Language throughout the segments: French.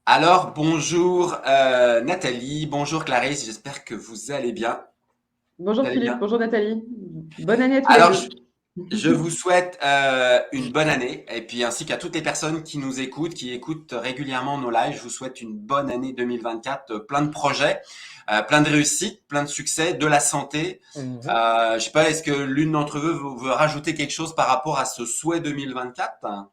Alors, bonjour Nathalie, bonjour Clarisse, j'espère que vous allez bien. Vous Bonjour allez Philippe, bien? bonjour Nathalie. Bonne année à tous les Alors, deux. je vous souhaite une bonne année et puis ainsi qu'à toutes les personnes qui nous écoutent, qui écoutent régulièrement nos lives, je vous souhaite une bonne année 2024, plein de projets, plein de réussites, plein de succès, de la santé. Mhm. Je sais pas, est-ce que l'une d'entre vous veut rajouter quelque chose par rapport à ce souhait 2024?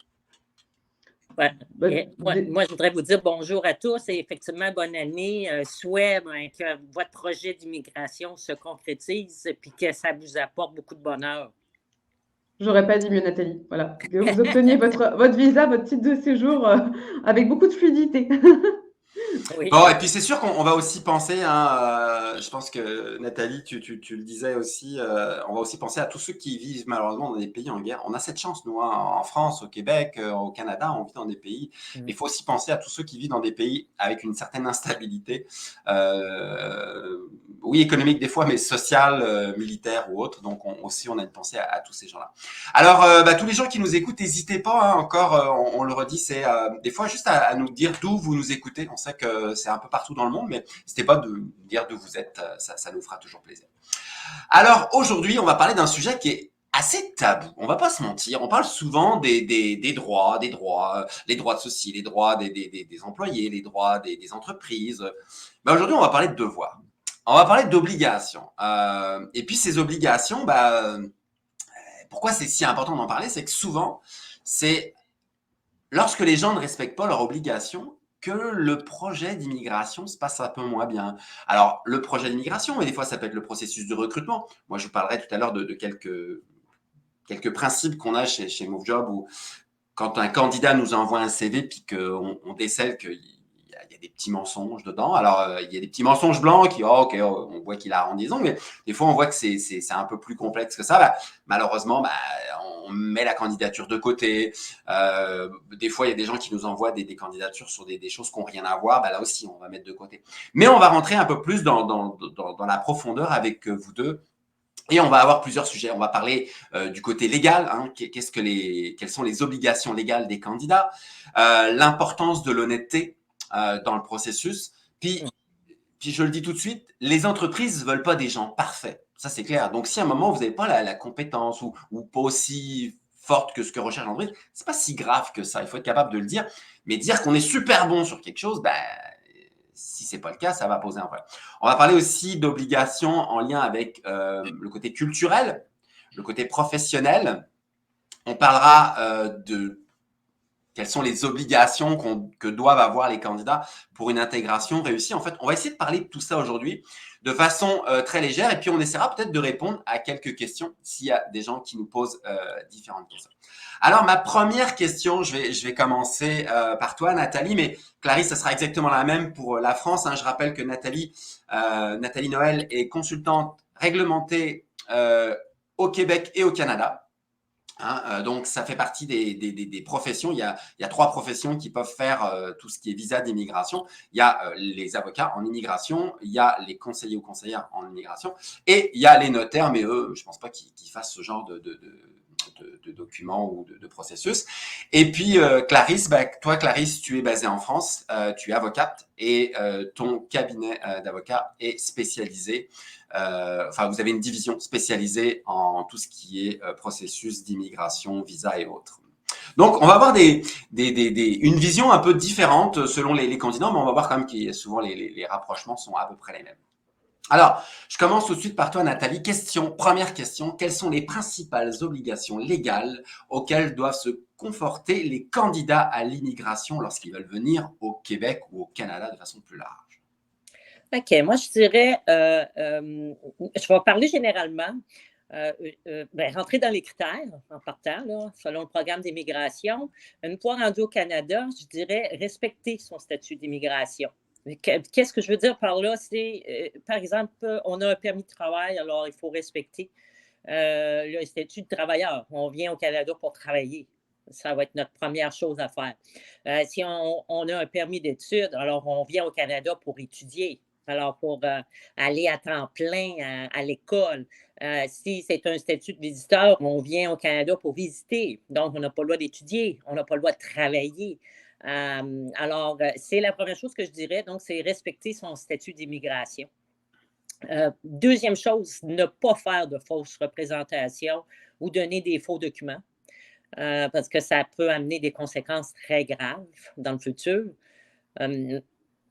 Ouais. Bah, Moi, je voudrais vous dire bonjour à tous et effectivement, bonne année. Souhait que votre projet d'immigration se concrétise et que ça vous apporte beaucoup de bonheur. J'aurais pas dit mieux Nathalie. Voilà, que vous obteniez votre visa, votre titre de séjour avec beaucoup de fluidité. Oui. Bon, et puis c'est sûr qu'on va aussi penser, hein, je pense que Nathalie, tu le disais aussi, on va aussi penser à tous ceux qui vivent malheureusement dans des pays en guerre. On a cette chance, nous, hein, en France, au Québec, au Canada, on vit dans des pays. Mais il faut aussi penser à tous ceux qui vivent dans des pays avec une certaine instabilité, euh, oui, économique des fois, mais sociale, militaire ou autre. Donc aussi, on a une pensée à tous ces gens-là. Alors, tous les gens qui nous écoutent, n'hésitez pas, hein, encore, on le redit, c'est des fois juste à nous dire d'où vous nous écoutez. On sait que c'est un peu partout dans le monde, mais n'hésitez pas de dire d'où vous êtes, ça nous fera toujours plaisir. Alors, aujourd'hui, on va parler d'un sujet qui est assez tabou. On va pas se mentir. On parle souvent des droits, les droits de ceci, les droits des employés, les droits des entreprises. Mais aujourd'hui, on va parler de devoirs. On va parler d'obligations. Et puis ces obligations, pourquoi c'est si important d'en parler, c'est que souvent, c'est lorsque les gens ne respectent pas leurs obligations que le projet d'immigration se passe un peu moins bien. Alors, le projet d'immigration, mais des fois, ça peut être le processus de recrutement. Moi, je vous parlerai tout à l'heure de quelques principes qu'on a chez MoveJob où quand un candidat nous envoie un CV puis qu'on décèle qu'il y a des petits mensonges dedans. Alors, il y a des petits mensonges blancs qui, oh, ok, on voit qu'il a arrondison, mais des fois, on voit que c'est un peu plus complexe que ça. Malheureusement, on met la candidature de côté. Des fois, il y a des gens qui nous envoient des candidatures sur des choses qui n'ont rien à voir. Là aussi, on va mettre de côté. Mais on va rentrer un peu plus dans la profondeur avec vous deux. Et on va avoir plusieurs sujets. On va parler du côté légal, hein, quelles sont les obligations légales des candidats, l'importance de l'honnêteté dans le processus. Puis je le dis tout de suite, les entreprises ne veulent pas des gens parfaits. Ça, c'est clair. Donc, si à un moment, vous n'avez pas la compétence ou pas aussi forte que ce que recherche l'entreprise, c'est pas si grave que ça. Il faut être capable de le dire. Mais dire qu'on est super bon sur quelque chose, si c'est pas le cas, ça va poser un problème. On va parler aussi d'obligations en lien avec le côté culturel, le côté professionnel. On parlera de quelles sont les obligations que doivent avoir les candidats pour une intégration réussie. En fait, on va essayer de parler de tout ça aujourd'hui de façon très légère et puis on essaiera peut-être de répondre à quelques questions s'il y a des gens qui nous posent différentes questions. Alors, ma première question, je vais commencer par toi, Nathalie, mais Clarisse, ça sera exactement la même pour la France, hein. Je rappelle que Nathalie Noël est consultante réglementée au Québec et au Canada. Hein, donc, ça fait partie des professions. Il y a trois professions qui peuvent faire tout ce qui est visa d'immigration. Il y a les avocats en immigration, il y a les conseillers ou conseillères en immigration, et il y a les notaires, mais eux, je ne pense pas qu'ils fassent ce genre de documents ou de processus. Et puis, Clarisse, toi, Clarisse, tu es basée en France, tu es avocate et ton cabinet d'avocat est spécialisé vous avez une division spécialisée en tout ce qui est processus d'immigration, visa et autres. Donc, on va avoir une vision un peu différente selon les candidats, mais on va voir quand même que souvent les rapprochements sont à peu près les mêmes. Alors, je commence tout de suite par toi, Nathalie. Première question, quelles sont les principales obligations légales auxquelles doivent se conforter les candidats à l'immigration lorsqu'ils veulent venir au Québec ou au Canada de façon plus large? OK, moi, je dirais, je vais parler généralement. Rentrer dans les critères en partant, là, selon le programme d'immigration. Une fois rendu au Canada, je dirais respecter son statut d'immigration. Qu'est-ce que je veux dire par là? C'est, par exemple, on a un permis de travail, alors il faut respecter le statut de travailleur. On vient au Canada pour travailler. Ça va être notre première chose à faire. Si on a un permis d'études, alors on vient au Canada pour étudier. Alors, pour aller à temps plein à l'école. Si c'est un statut de visiteur, on vient au Canada pour visiter. Donc, on n'a pas le droit d'étudier, on n'a pas le droit de travailler. Alors, c'est la première chose que je dirais, donc c'est respecter son statut d'immigration. Deuxième chose, ne pas faire de fausses représentations ou donner des faux documents, parce que ça peut amener des conséquences très graves dans le futur.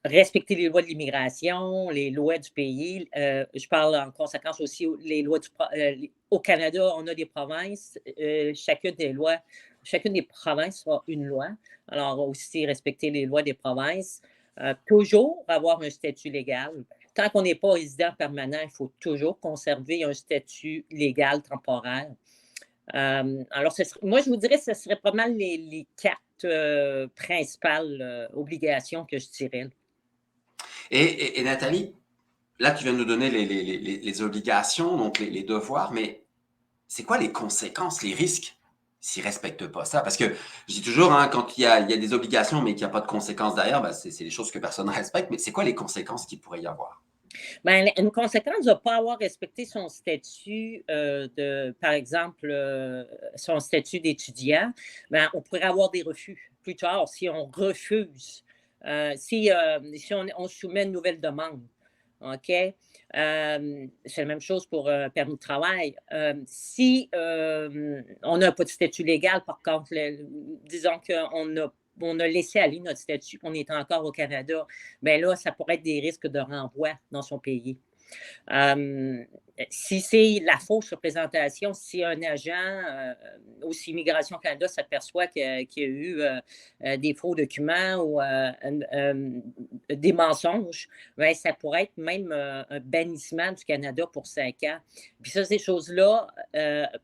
Respecter les lois de l'immigration, les lois du pays. Je parle en conséquence aussi les lois au Canada, on a des provinces, chacune des provinces a une loi. Alors aussi respecter les lois des provinces. Toujours avoir un statut légal. Tant qu'on n'est pas résident permanent, il faut toujours conserver un statut légal temporaire. Alors, moi, je vous dirais que ce serait pas mal les 4 principales obligations que je dirais. Et Nathalie, là, tu viens de nous donner les obligations, donc les devoirs, mais c'est quoi les conséquences, les risques s'ils ne respectent pas ça? Parce que je dis toujours, hein, quand il y a des obligations, mais qu'il n'y a pas de conséquences derrière, ben, c'est des choses que personne ne respecte, mais c'est quoi les conséquences qu'il pourrait y avoir? Bien, une conséquence de ne pas avoir respecté son statut, par exemple, son statut d'étudiant, bien, on pourrait avoir des refus plus tard si on refuse, si on soumet une nouvelle demande. OK? C'est la même chose pour un permis de travail. Si on n'a pas de statut légal, par contre, disons qu'on a laissé aller notre statut, qu'on est encore au Canada, bien là, ça pourrait être des risques de renvoi dans son pays. Si c'est la fausse représentation, si un agent, aussi Immigration Canada s'aperçoit qu'il y a eu des faux documents ou des mensonges, bien, ça pourrait être même un bannissement du Canada pour 5 ans. Puis ça, ces choses-là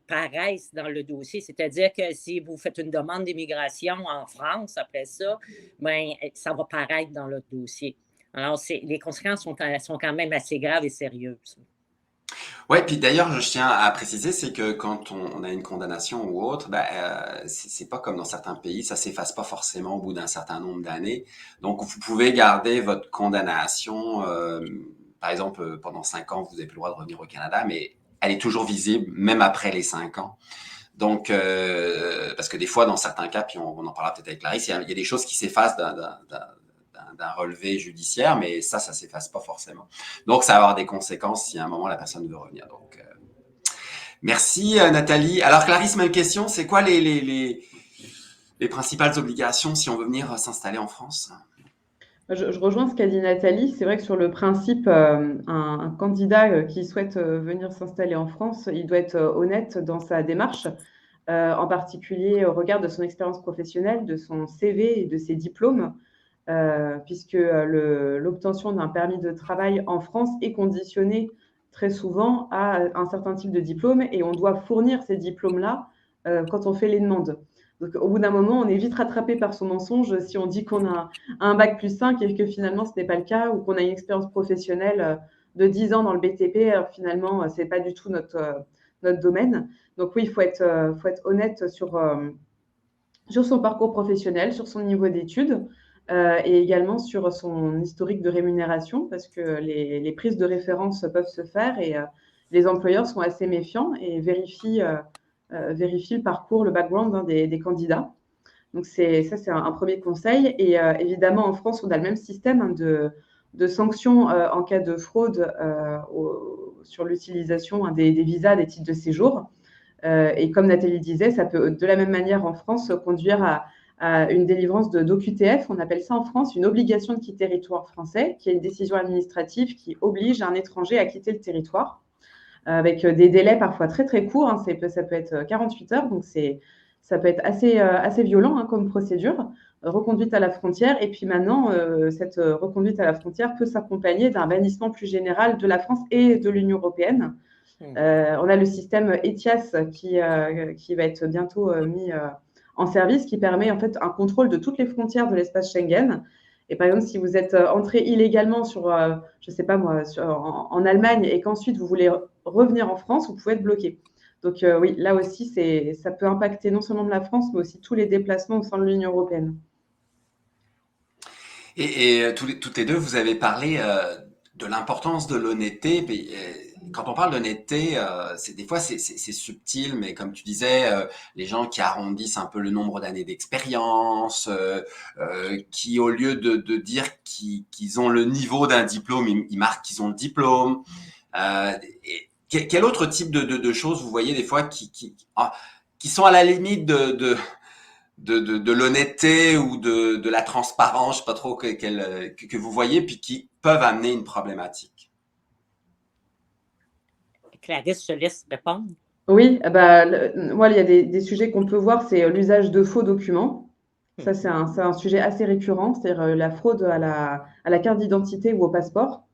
paraissent dans le dossier, c'est-à-dire que si vous faites une demande d'immigration en France après ça, bien, ça va paraître dans le dossier. Alors, les conséquences sont quand même assez graves et sérieuses. Oui, puis d'ailleurs, je tiens à préciser, c'est que quand on a une condamnation ou autre, ben, c'est pas comme dans certains pays, ça s'efface pas forcément au bout d'un certain nombre d'années. Donc, vous pouvez garder votre condamnation, par exemple, pendant 5 ans, vous n'avez plus le droit de revenir au Canada, mais elle est toujours visible, même après les 5 ans. Donc, parce que des fois, dans certains cas, puis on en parlera peut-être avec Clarisse, il y a des choses qui s'effacent d'un relevé judiciaire, mais ça s'efface pas forcément. Donc, ça va avoir des conséquences si à un moment la personne veut revenir. Donc, merci Nathalie. Alors Clarisse, même question, c'est quoi les principales obligations si on veut venir s'installer en France? Je rejoins ce qu'a dit Nathalie. C'est vrai que sur le principe, un candidat qui souhaite venir s'installer en France, il doit être honnête dans sa démarche, en particulier au regard de son expérience professionnelle, de son CV et de ses diplômes. Puisque l'obtention d'un permis de travail en France est conditionnée très souvent à un certain type de diplôme et on doit fournir ces diplômes-là quand on fait les demandes. Donc, au bout d'un moment, on est vite rattrapé par son mensonge si on dit qu'on a un bac plus 5 et que finalement, ce n'est pas le cas, ou qu'on a une expérience professionnelle de 10 ans dans le BTP, alors finalement, ce n'est pas du tout notre domaine. Donc oui, il faut être honnête sur son parcours professionnel, sur son niveau d'études. Et également sur son historique de rémunération, parce que les prises de référence peuvent se faire et les employeurs sont assez méfiants et vérifient le parcours, le background des candidats. Donc c'est un premier conseil. Et évidemment, en France, on a le même système de sanctions en cas de fraude sur l'utilisation des visas, des titres de séjour. Et comme Nathalie disait, ça peut de la même manière en France conduire à une délivrance d'OQTF, on appelle ça en France une obligation de quitter le territoire français, qui est une décision administrative qui oblige un étranger à quitter le territoire, avec des délais parfois très très courts, hein, ça peut être 48 heures, donc ça peut être assez violent hein, comme procédure, reconduite à la frontière, et puis maintenant, cette reconduite à la frontière peut s'accompagner d'un bannissement plus général de la France et de l'Union européenne. On a le système ETIAS qui va être bientôt mis en service, qui permet en fait un contrôle de toutes les frontières de l'espace Schengen. Et par exemple, si vous êtes entré illégalement sur, je sais pas moi, en Allemagne et qu'ensuite vous voulez revenir en France, vous pouvez être bloqué. Donc oui, là aussi, ça peut impacter non seulement la France, mais aussi tous les déplacements au sein de l'Union européenne. Et toutes les deux, vous avez parlé de l'importance de l'honnêteté. Quand on parle d'honnêteté, des fois c'est subtil, mais comme tu disais, les gens qui arrondissent un peu le nombre d'années d'expérience, qui au lieu de dire qu'ils ont le niveau d'un diplôme, ils marquent qu'ils ont le diplôme. Quel autre type de choses vous voyez des fois qui sont à la limite de l'honnêteté ou de la transparence, je sais pas trop que vous voyez, puis qui peuvent amener une problématique? Clarisse, je te laisse répondre. Oui, moi, il y a des sujets qu'on peut voir, c'est l'usage de faux documents. Ça, c'est un sujet assez récurrent, c'est-à-dire la fraude à la carte d'identité ou au passeport.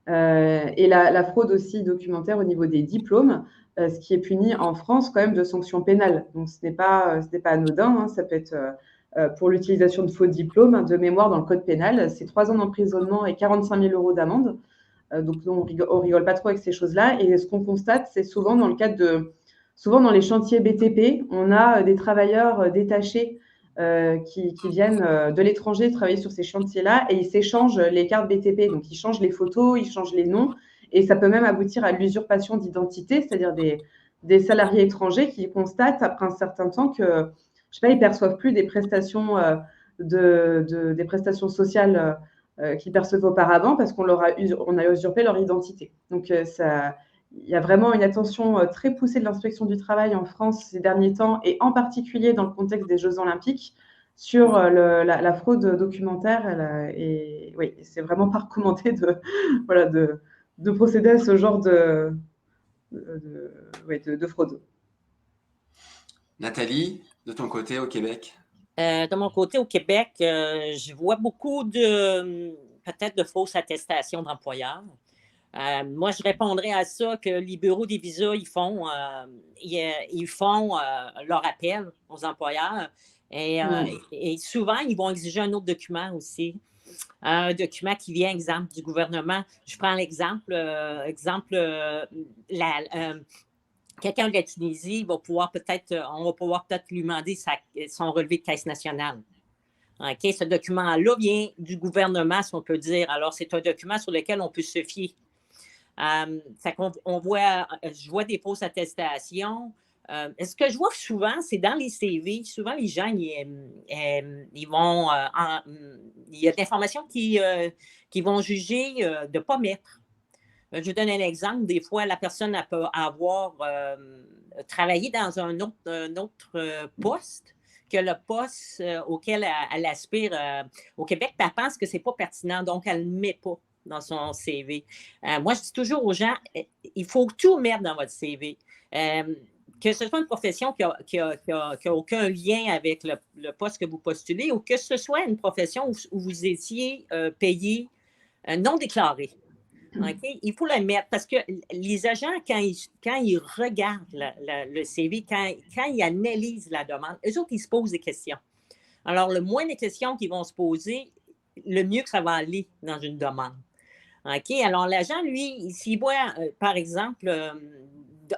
Et la fraude aussi documentaire au niveau des diplômes, ce qui est puni en France quand même de sanctions pénales. Donc, ce n'est pas anodin, hein. Ça peut être pour l'utilisation de faux diplômes, hein, de mémoire dans le code pénal, c'est 3 ans d'emprisonnement et 45 000 € d'amende. Donc, on rigole pas trop avec ces choses-là. Et ce qu'on constate, c'est souvent dans le cadre souvent dans les chantiers BTP, on a des travailleurs détachés qui viennent de l'étranger travailler sur ces chantiers-là et ils s'échangent les cartes BTP. Donc, ils changent les photos, ils changent les noms et ça peut même aboutir à l'usurpation d'identité, c'est-à-dire des salariés étrangers qui constatent après un certain temps que, je sais pas, ils perçoivent plus des prestations, des prestations sociales qu'ils percevaient auparavant parce on a usurpé leur identité. Donc, il y a vraiment une attention très poussée de l'inspection du travail en France ces derniers temps, et en particulier dans le contexte des Jeux Olympiques, sur la fraude documentaire. Et oui, c'est vraiment pas recommandé voilà, de procéder à ce genre de fraude. Nathalie, de ton côté au Québec? De mon côté, au Québec, je vois beaucoup peut-être de fausses attestations d'employeurs. Moi, je répondrais à ça que les bureaux des visas, ils font leur appel aux employeurs et souvent, ils vont exiger un autre document aussi. Un document qui vient, exemple, du gouvernement. Je prends l'exemple, quelqu'un de la Tunisie on va pouvoir peut-être lui demander son relevé de caisse nationale. OK, ce document-là vient du gouvernement, si on peut dire. Alors, c'est un document sur lequel on peut se fier. Je vois des fausses attestations. Ce que je vois souvent, c'est dans les CV. Souvent, les gens, ils vont... il y a des informations qui vont juger de ne pas mettre. Je donne un exemple. Des fois, la personne peut avoir travaillé dans un autre poste que le poste auquel elle aspire au Québec, puis elle pense que ce n'est pas pertinent, donc elle ne le met pas dans son CV. Moi, je dis toujours aux gens, il faut tout mettre dans votre CV. Que ce soit une profession qui n'a aucun lien avec le poste que vous postulez ou que ce soit une profession où vous étiez payé non déclaré. Okay? Il faut le mettre parce que les agents, quand ils regardent le CV, quand ils analysent la demande, eux autres, ils se posent des questions. Alors, le moins de questions qu'ils vont se poser, le mieux que ça va aller dans une demande. OK? Alors, l'agent, lui, s'il voit, par exemple,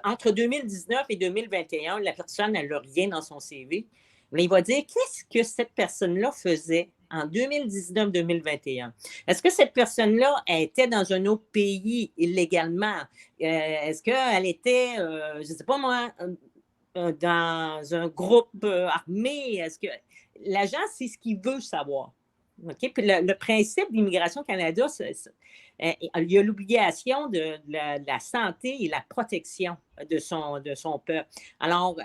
entre 2019 et 2021, la personne, elle n'a rien dans son CV, mais il va dire qu'est-ce que cette personne-là faisait en 2019-2021. Est-ce que cette personne-là était dans un autre pays illégalement? Est-ce qu'elle était, je ne sais pas moi, dans un groupe armé? Est-ce que l'agent, c'est ce qu'il veut savoir? Okay? Puis le principe de l'Immigration Canada, il y a l'obligation de la santé et la protection de son peuple. Alors,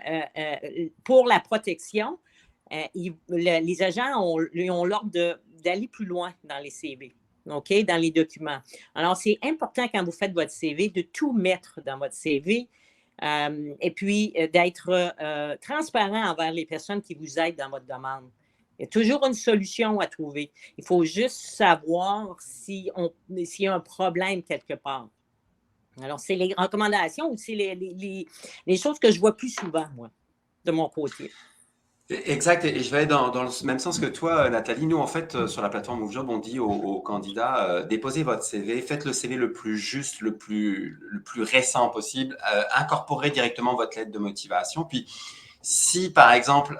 pour la protection, les agents ont l'ordre d'aller plus loin dans les CV, okay? Dans les documents. Alors, c'est important quand vous faites votre CV de tout mettre dans votre CV et puis d'être transparent envers les personnes qui vous aident dans votre demande. Il y a toujours une solution à trouver. Il faut juste savoir s'il y a un problème quelque part. Alors, c'est les recommandations ou c'est les choses que je vois plus souvent, moi, de mon côté. Exact, et je vais aller dans le même sens que toi, Nathalie. Nous, en fait, sur la plateforme MoveJob, on dit aux candidats, déposez votre CV, faites le CV le plus juste, le plus récent possible, incorporez directement votre lettre de motivation. Puis, Si, par exemple,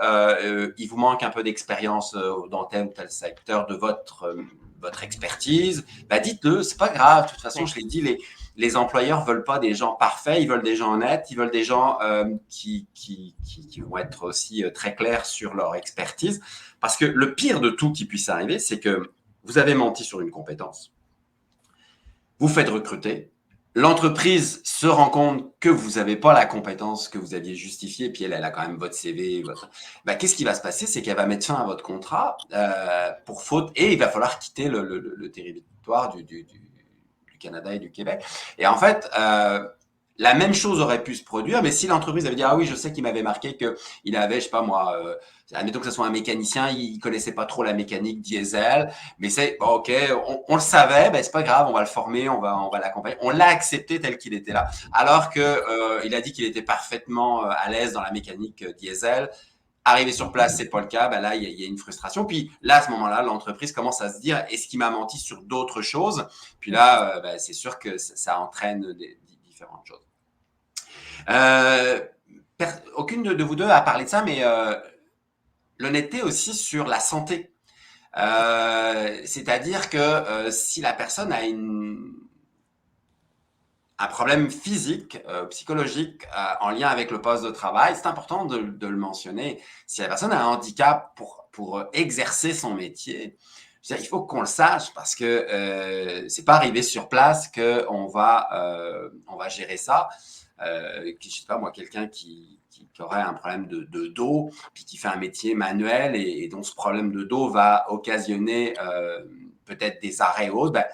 il vous manque un peu d'expérience dans tel ou tel secteur de votre expertise, bah dites-le, c'est pas grave. De toute façon, je l'ai dit, les employeurs veulent pas des gens parfaits, ils veulent des gens honnêtes, ils veulent des gens qui vont être aussi très clairs sur leur expertise. Parce que le pire de tout qui puisse arriver, c'est que vous avez menti sur une compétence, vous faites recruter, l'entreprise se rend compte que vous n'avez pas la compétence que vous aviez justifiée, puis elle a quand même votre CV. Ben, qu'est-ce qui va se passer? C'est qu'elle va mettre fin à votre contrat pour faute et il va falloir quitter le territoire du Canada et du Québec. Et en fait, la même chose aurait pu se produire, mais si l'entreprise avait dit ah oui, je sais qu'il m'avait marqué qu'il avait, je sais pas moi, admettons que ce soit un mécanicien, il connaissait pas trop la mécanique diesel, mais c'est bon, ok, on le savait, ben c'est pas grave, on va le former, on va l'accompagner, on l'a accepté tel qu'il était là, alors que il a dit qu'il était parfaitement à l'aise dans la mécanique diesel. Arrivé sur place, c'est pas le cas, ben là il y a une frustration. Puis là à ce moment-là, l'entreprise commence à se dire est-ce qu'il m'a menti sur d'autres choses? Puis là, ben, c'est sûr que ça entraîne différentes choses. Euh, aucune de vous deux a parlé de ça, mais l'honnêteté aussi sur la santé. C'est-à-dire que si la personne a un problème physique, psychologique en lien avec le poste de travail, c'est important de le mentionner. Si la personne a un handicap pour exercer son métier, il faut qu'on le sache parce que c'est pas arrivé sur place qu'on on va gérer ça. Je sais pas moi, quelqu'un qui aurait un problème de dos, puis qui fait un métier manuel et dont ce problème de dos va occasionner peut-être des arrêts hauts, ben,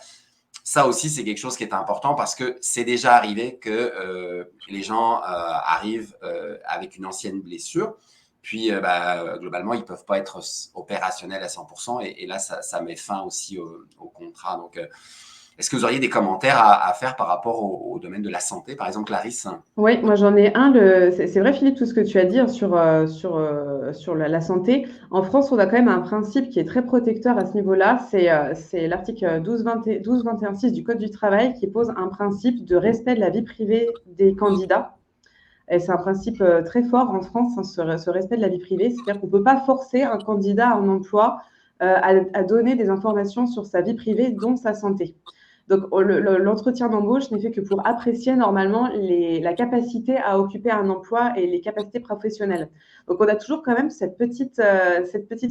ça aussi, c'est quelque chose qui est important parce que c'est déjà arrivé que les gens arrivent avec une ancienne blessure. Puis, globalement, ils ne peuvent pas être opérationnels à 100%. Et là, ça met fin aussi au contrat. Donc, est-ce que vous auriez des commentaires à faire par rapport au domaine de la santé, par exemple, Clarisse? Oui, moi j'en ai un. C'est vrai, Philippe, tout ce que tu as dit hein, sur la santé. En France, on a quand même un principe qui est très protecteur à ce niveau-là. C'est l'article 12.21.6 du Code du travail qui pose un principe de respect de la vie privée des candidats. Et c'est un principe très fort en France, hein, ce respect de la vie privée. C'est-à-dire qu'on ne peut pas forcer un candidat à un emploi à donner des informations sur sa vie privée, dont sa santé. Donc, l'entretien d'embauche n'est fait que pour apprécier normalement la capacité à occuper un emploi et les capacités professionnelles. Donc, on a toujours quand même cette petite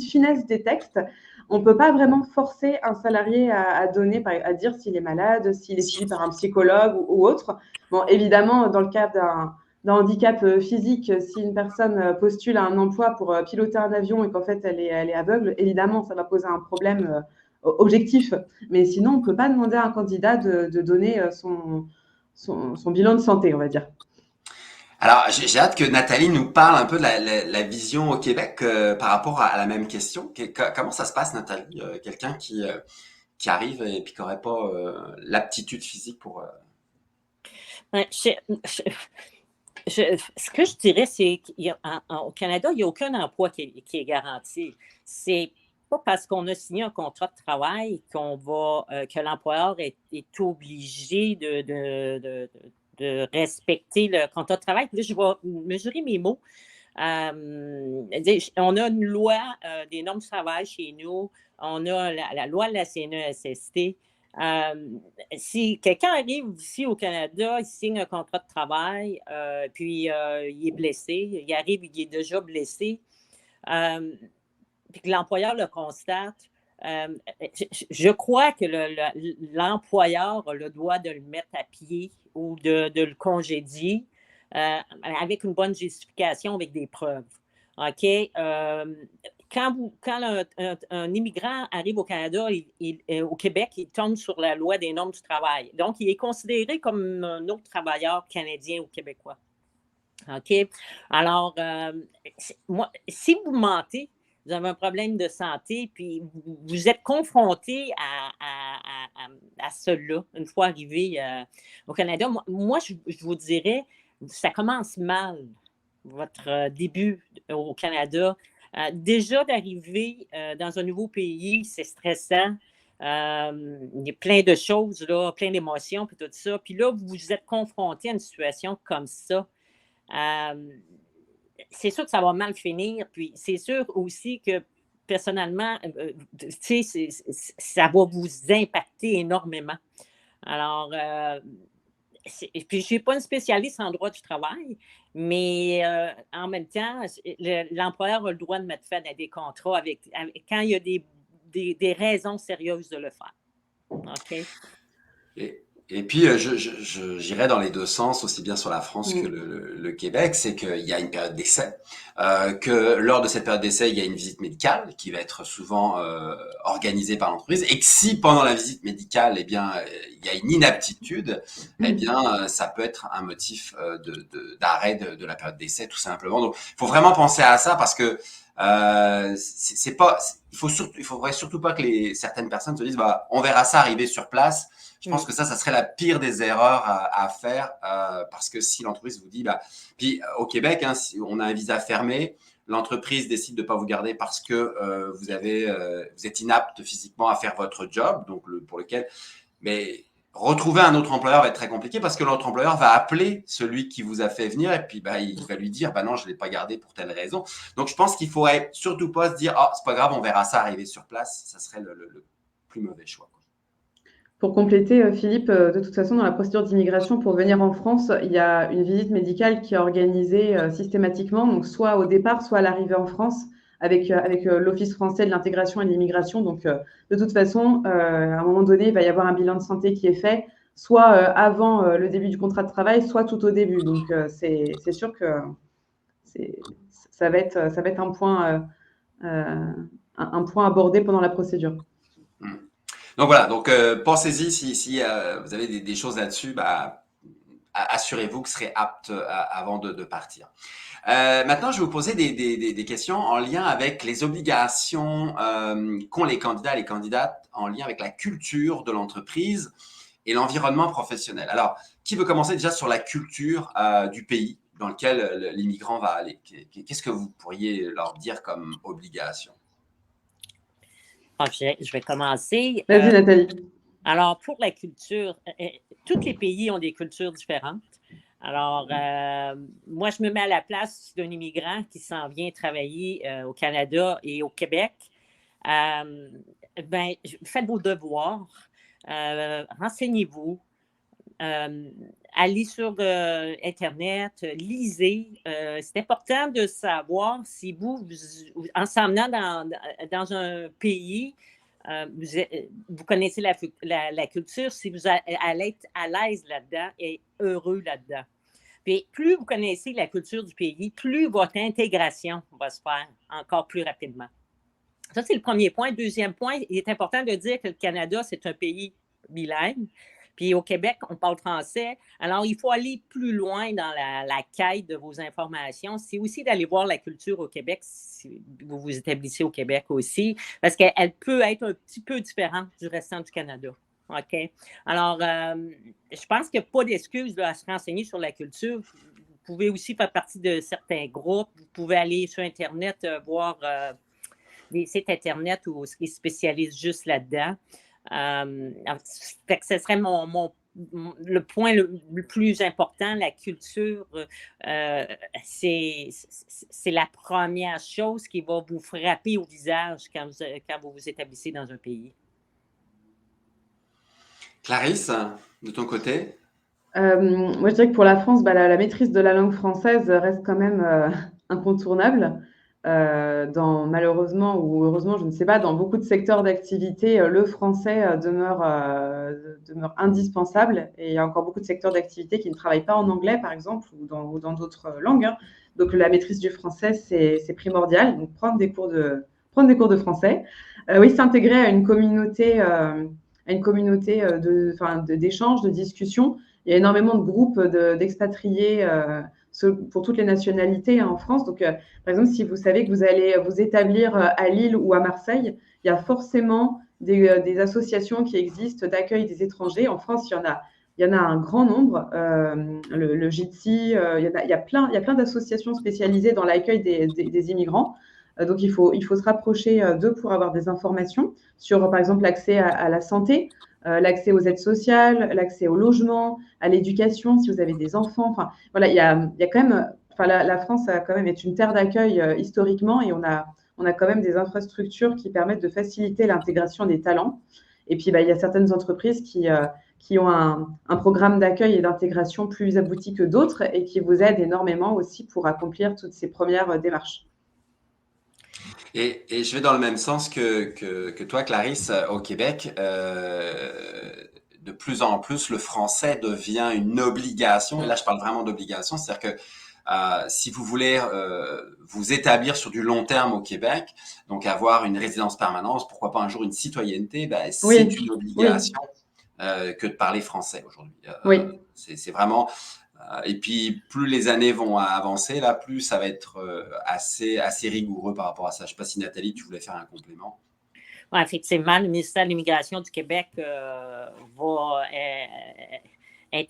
finesse des textes. On ne peut pas vraiment forcer un salarié à donner, à dire s'il est malade, s'il est suivi par un psychologue ou autre. Bon, évidemment, dans le cas d'un handicap physique, si une personne postule à un emploi pour piloter un avion et qu'en fait elle est aveugle, évidemment, ça va poser un problème objectif. Mais sinon, on ne peut pas demander à un candidat de donner son bilan de santé, on va dire. Alors, j'ai hâte que Nathalie nous parle un peu de la vision au Québec par rapport à la même question. Comment ça se passe, Nathalie? Quelqu'un qui arrive et puis qui n'aurait pas l'aptitude physique pour... Ouais, ce que je dirais, c'est qu'au Canada, il n'y a aucun emploi qui est garanti. C'est pas parce qu'on a signé un contrat de travail que l'employeur est obligé de respecter le contrat de travail. Puis là, je vais mesurer mes mots. On a une loi des normes du travail chez nous. On a la loi de la CNESST. Si quelqu'un arrive ici au Canada, il signe un contrat de travail, puis il est blessé, il arrive, il est déjà blessé, puis que l'employeur le constate, je crois que l'employeur a le droit de le mettre à pied ou de le congédier avec une bonne justification, avec des preuves. OK? Quand un immigrant arrive au Canada, au Québec, il tombe sur la loi des normes du travail. Donc, il est considéré comme un autre travailleur canadien ou québécois. OK? Alors, moi, si vous mentez, vous avez un problème de santé, puis vous êtes confronté à cela une fois arrivé au Canada. Moi, je vous dirais, ça commence mal, votre début au Canada. Déjà d'arriver dans un nouveau pays, c'est stressant. Il y a plein de choses, là, plein d'émotions, puis tout ça. Puis là, vous êtes confronté à une situation comme ça. c'est sûr que ça va mal finir. Puis c'est sûr aussi que personnellement, tu sais, ça va vous impacter énormément. Alors, puis je ne suis pas une spécialiste en droit du travail, mais en même temps, l'employeur a le droit de mettre fin à des contrats quand il y a des raisons sérieuses de le faire. OK? Et puis, j'irais dans les deux sens, aussi bien sur la France que le Québec, c'est qu'il y a une période d'essai, que lors de cette période d'essai, il y a une visite médicale qui va être souvent organisée par l'entreprise, et que si pendant la visite médicale, eh bien, il y a une inaptitude, eh bien, ça peut être un motif d'arrêt de la période d'essai, tout simplement. Donc, il faut vraiment penser à ça parce que c'est pas, il faudrait surtout pas que certaines personnes se disent, bah, on verra ça arriver sur place. Je pense que ça serait la pire des erreurs à faire parce que si l'entreprise vous dit, bah, puis au Québec, hein, si on a un visa fermé, l'entreprise décide de ne pas vous garder parce que vous êtes inapte physiquement à faire votre job, donc pour lequel, mais retrouver un autre employeur va être très compliqué parce que l'autre employeur va appeler celui qui vous a fait venir et puis bah, il va lui dire, bah non, je ne l'ai pas gardé pour telle raison. Donc je pense qu'il ne faudrait surtout pas se dire, oh, c'est pas grave, on verra ça arriver sur place. Ça serait le plus mauvais choix. Pour compléter, Philippe, de toute façon, dans la procédure d'immigration, pour venir en France, il y a une visite médicale qui est organisée systématiquement, donc soit au départ, soit à l'arrivée en France, avec l'Office français de l'intégration et de l'immigration. Donc, de toute façon, à un moment donné, il va y avoir un bilan de santé qui est fait, soit avant le début du contrat de travail, soit tout au début. Donc, c'est sûr que ça va être un point abordé pendant la procédure. Donc voilà, donc pensez-y si vous avez des choses là-dessus, bah, assurez-vous que vous serez apte avant de partir. Maintenant, je vais vous poser des questions en lien avec les obligations qu'ont les candidats et les candidates en lien avec la culture de l'entreprise et l'environnement professionnel. Alors, qui veut commencer déjà sur la culture du pays dans lequel l'immigrant va aller? Qu'est-ce que vous pourriez leur dire comme obligation? Je vais commencer. Vas-y, Nathalie. Alors, pour la culture, tous les pays ont des cultures différentes. Alors, moi, je me mets à la place d'un immigrant qui s'en vient travailler au Canada et au Québec. Faites vos devoirs, renseignez-vous, allez sur Internet, lisez. C'est important de savoir si vous en s'en venant dans un pays, vous connaissez la culture, si vous allez être à l'aise là-dedans et heureux là-dedans. Puis plus vous connaissez la culture du pays, plus votre intégration va se faire encore plus rapidement. Ça, c'est le premier point. Deuxième point, il est important de dire que le Canada, c'est un pays bilingue. Puis au Québec, on parle français. Alors, il faut aller plus loin dans la quête de vos informations. C'est aussi d'aller voir la culture au Québec, si vous vous établissez au Québec aussi, parce qu'elle peut être un petit peu différente du restant du Canada. OK? Alors, je pense qu'il n'y a pas d'excuse à se renseigner sur la culture. Vous pouvez aussi faire partie de certains groupes. Vous pouvez aller sur Internet voir des sites Internet où ils se spécialisent juste là-dedans. Ce serait le point le plus important. La culture, c'est la première chose qui va vous frapper au visage quand vous vous établissez dans un pays. Clarisse, de ton côté? Moi, je dirais que pour la France, la maîtrise de la langue française reste quand même incontournable. Malheureusement ou heureusement, je ne sais pas, dans beaucoup de secteurs d'activité, le français demeure indispensable. Et il y a encore beaucoup de secteurs d'activité qui ne travaillent pas en anglais, par exemple, ou dans d'autres langues. Hein. Donc, la maîtrise du français, c'est primordial. Donc, prendre des cours de français. Oui, s'intégrer à une communauté d'échanges, de discussions. Il y a énormément de groupes d'expatriés pour toutes les nationalités en France. Donc, par exemple, si vous savez que vous allez vous établir à Lille ou à Marseille, il y a forcément des associations qui existent d'accueil des étrangers. En France, il y en a un grand nombre. Le JITSI, il y a plein d'associations spécialisées dans l'accueil des immigrants. Donc, il faut se rapprocher d'eux pour avoir des informations sur, par exemple, l'accès à la santé, l'accès aux aides sociales, l'accès au logement, à l'éducation, si vous avez des enfants. Enfin, voilà, il y a quand même enfin, la France a quand même est une terre d'accueil historiquement, et on a quand même des infrastructures qui permettent de faciliter l'intégration des talents. Et puis, il y a certaines entreprises qui ont un programme d'accueil et d'intégration plus abouti que d'autres et qui vous aident énormément aussi pour accomplir toutes ces premières démarches. Et je vais dans le même sens que toi, Clarisse, au Québec. De plus en plus, le français devient une obligation. Et là, je parle vraiment d'obligation. C'est-à-dire que si vous voulez vous établir sur du long terme au Québec, donc avoir une résidence permanente, pourquoi pas un jour une citoyenneté, c'est une obligation que de parler français aujourd'hui. Oui. C'est vraiment... et puis, plus les années vont avancer, là, plus ça va être assez rigoureux par rapport à ça. Je ne sais pas si Nathalie, tu voulais faire un complément. Oui, effectivement, le ministère de l'Immigration du Québec est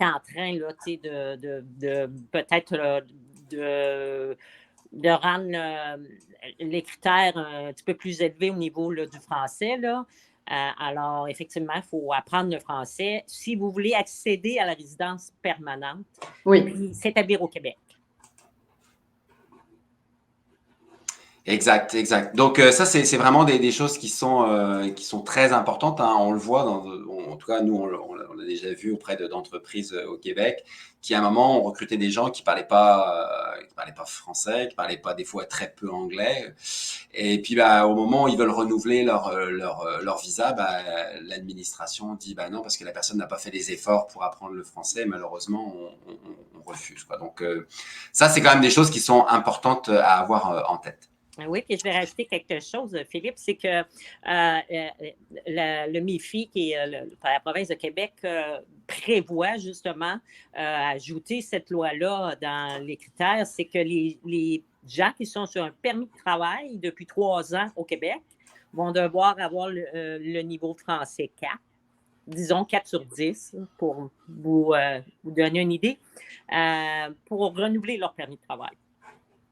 en train là, de peut-être de rendre les critères un petit peu plus élevés au niveau là, du français. Là. Alors, effectivement, il faut apprendre le français si vous voulez accéder à la résidence permanente et s'établir au Québec. Exact. Donc ça, c'est vraiment des choses qui sont très importantes. Hein. On le voit, en tout cas, nous, on l'a déjà vu auprès d'entreprises au Québec, qui à un moment ont recruté des gens qui parlaient pas français, qui parlaient pas des fois très peu anglais. Et puis au moment où ils veulent renouveler leur visa, l'administration dit non, parce que la personne n'a pas fait les efforts pour apprendre le français. Malheureusement, on refuse, quoi. Donc ça, c'est quand même des choses qui sont importantes à avoir en tête. Oui, puis je vais rajouter quelque chose, Philippe, c'est que le MIFI, qui est la province de Québec, prévoit justement ajouter cette loi-là dans les critères, c'est que les gens qui sont sur un permis de travail depuis 3 ans au Québec vont devoir avoir le niveau français 4, disons 4 sur 10, pour vous donner une idée, pour renouveler leur permis de travail.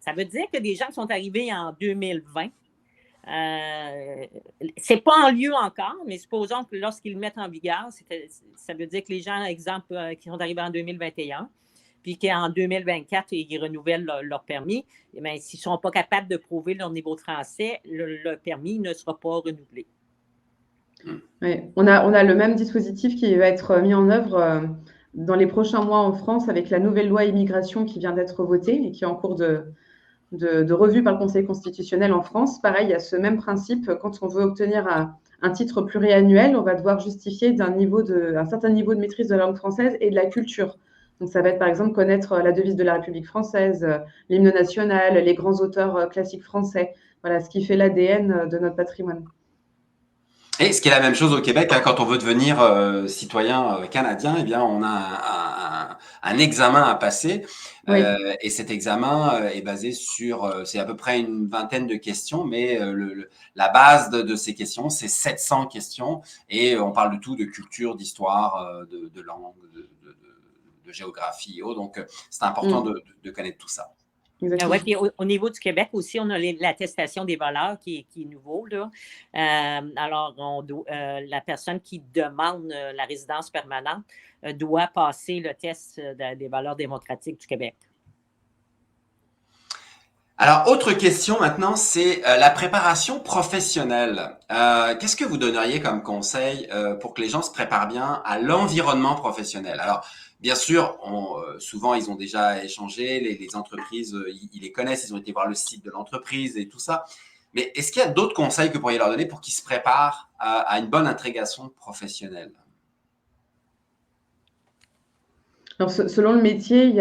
Ça veut dire que des gens qui sont arrivés en 2020, c'est pas en lieu encore, mais supposons que lorsqu'ils le mettent en vigueur, ça veut dire que les gens, exemple, qui sont arrivés en 2021, puis qu'en 2024, ils renouvellent leur permis, s'ils ne sont pas capables de prouver leur niveau de français, le permis ne sera pas renouvelé. Oui, on a le même dispositif qui va être mis en œuvre dans les prochains mois en France avec la nouvelle loi immigration qui vient d'être votée et qui est en cours de revue par le Conseil constitutionnel en France. Pareil, il y a ce même principe. Quand on veut obtenir un titre pluriannuel, on va devoir justifier un certain niveau de maîtrise de la langue française et de la culture. Donc, ça va être, par exemple, connaître la devise de la République française, l'hymne national, les grands auteurs classiques français. Voilà, ce qui fait l'ADN de notre patrimoine. Et ce qui est la même chose au Québec, hein, quand on veut devenir citoyen canadien, eh bien, on a un examen à passer. Et cet examen est basé sur, c'est à peu près une vingtaine de questions, mais la base de ces questions, c'est 700 questions. Et on parle de tout, de culture, d'histoire, de langue, de géographie et autres. Donc, c'est important de connaître tout ça. Oui, puis au niveau du Québec aussi, on a l'attestation des valeurs qui est nouveau. Là. Alors, la personne qui demande la résidence permanente doit passer le test des valeurs démocratiques du Québec. Alors, autre question maintenant, c'est la préparation professionnelle. Qu'est-ce que vous donneriez comme conseil pour que les gens se préparent bien à l'environnement professionnel? Alors, bien sûr, souvent, ils ont déjà échangé, les entreprises, ils les connaissent, ils ont été voir le site de l'entreprise et tout ça. Mais est-ce qu'il y a d'autres conseils que vous pourriez leur donner pour qu'ils se préparent à une bonne intégration professionnelle? Alors, selon le métier,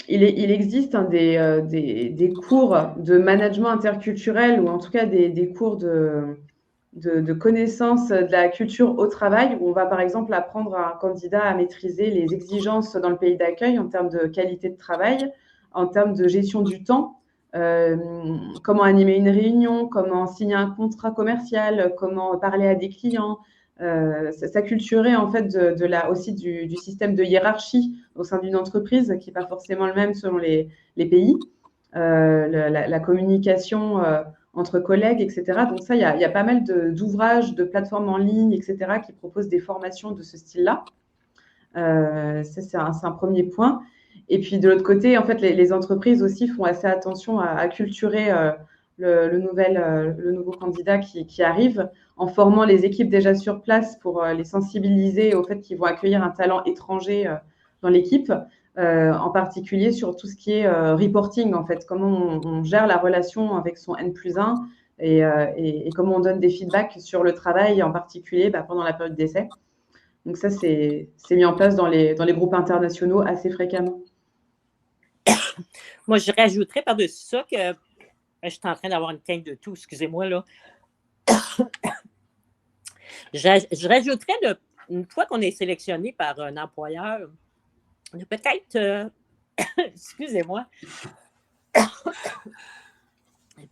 il existe des cours de management interculturel ou en tout cas des cours de connaissance de la culture au travail où on va par exemple apprendre à un candidat à maîtriser les exigences dans le pays d'accueil en termes de qualité de travail, en termes de gestion du temps, comment animer une réunion, comment signer un contrat commercial, comment parler à des clients, s'acculturer en fait aussi du système de hiérarchie au sein d'une entreprise qui n'est pas forcément le même selon les pays, la communication entre collègues, etc. Donc ça, il y a pas mal d'ouvrages, de plateformes en ligne, etc. qui proposent des formations de ce style-là. Ça, c'est un premier point. Et puis de l'autre côté, en fait, les entreprises aussi font assez attention à acculturer le nouveau candidat qui arrive, en formant les équipes déjà sur place pour les sensibiliser au fait qu'ils vont accueillir un talent étranger dans l'équipe, en particulier sur tout ce qui est reporting, en fait, comment on gère la relation avec son N+1 et comment on donne des feedbacks sur le travail, en particulier pendant la période d'essai. Donc ça, c'est mis en place dans les groupes internationaux assez fréquemment. Moi, je rajouterais par-dessus ça que je suis en train d'avoir une teinte de tout, excusez-moi là. Je rajouterais, une fois qu'on est sélectionné par un employeur, peut-être, excusez-moi,